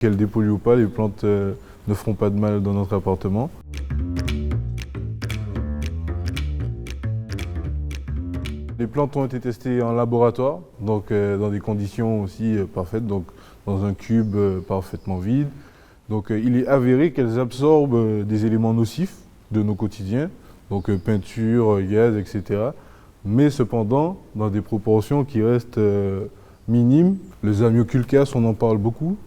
Qu'elles dépolluent ou pas, les plantes ne feront pas de mal dans notre appartement. Les plantes ont été testées en laboratoire, donc dans des conditions aussi parfaites, donc dans un cube parfaitement vide. Donc il est avéré qu'elles absorbent des éléments nocifs de nos quotidiens, donc peinture, gaz, etc. Mais cependant, dans des proportions qui restent minimes. Le Zamioculcas, on en parle beaucoup.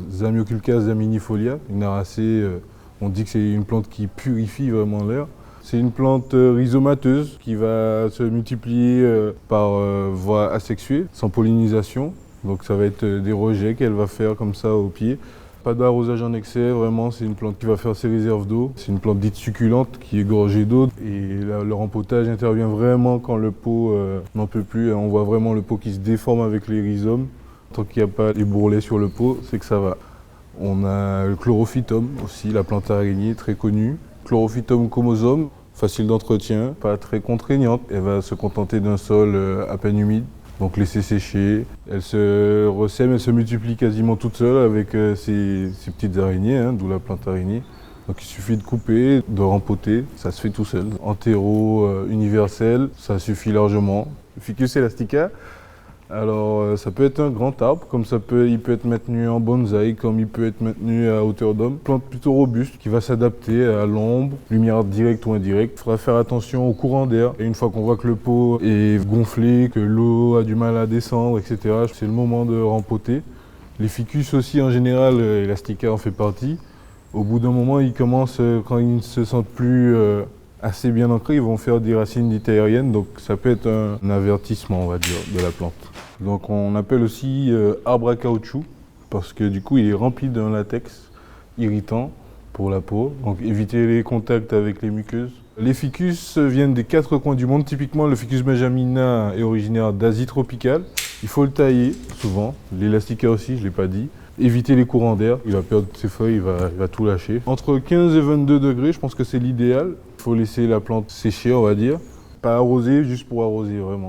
Zamioculcas zaminifolia, une racée, on dit que c'est une plante qui purifie vraiment l'air. C'est une plante rhizomateuse qui va se multiplier par voie asexuée, sans pollinisation. Donc ça va être des rejets qu'elle va faire comme ça au pied. Pas d'arrosage en excès, vraiment, c'est une plante qui va faire ses réserves d'eau. C'est une plante dite succulente qui est gorgée d'eau. Et le rempotage intervient vraiment quand le pot n'en peut plus. On voit vraiment le pot qui se déforme avec les rhizomes. Tant qu'il n'y a pas les bourrelets sur le pot, c'est que ça va. On a le chlorophytum aussi, la plante araignée très connue. Chlorophytum comosome, facile d'entretien, pas très contraignante. Elle va se contenter d'un sol à peine humide. Donc laisser sécher, elle se ressème, elle se multiplie quasiment toute seule avec ces petites araignées, hein, d'où la plante araignée. Donc il suffit de couper, de rempoter, ça se fait tout seul. Entéro universel, ça suffit largement. Ficus elastica, alors ça peut être un grand arbre, comme il peut être maintenu en bonsaï, comme il peut être maintenu à hauteur d'homme. Plante plutôt robuste qui va s'adapter à l'ombre, lumière directe ou indirecte. Il faudra faire attention au courant d'air. Et une fois qu'on voit que le pot est gonflé, que l'eau a du mal à descendre, etc., c'est le moment de rempoter. Les ficus aussi en général, Elastica en fait partie. Au bout d'un moment, ils commencent, quand ils ne se sentent plus assez bien ancrés, ils vont faire des racines dites aériennes, donc ça peut être un avertissement, on va dire, de la plante. Donc on appelle aussi arbre à caoutchouc, parce que du coup il est rempli d'un latex irritant pour la peau, donc éviter les contacts avec les muqueuses. Les ficus viennent des 4 coins du monde, typiquement le Ficus benjamina est originaire d'Asie tropicale. Il faut le tailler souvent, l'Elastica aussi, je ne l'ai pas dit. Éviter les courants d'air, il va perdre ses feuilles, il va tout lâcher. Entre 15 et 22 degrés, je pense que c'est l'idéal. Il faut laisser la plante sécher, on va dire. Pas arroser, juste pour arroser vraiment.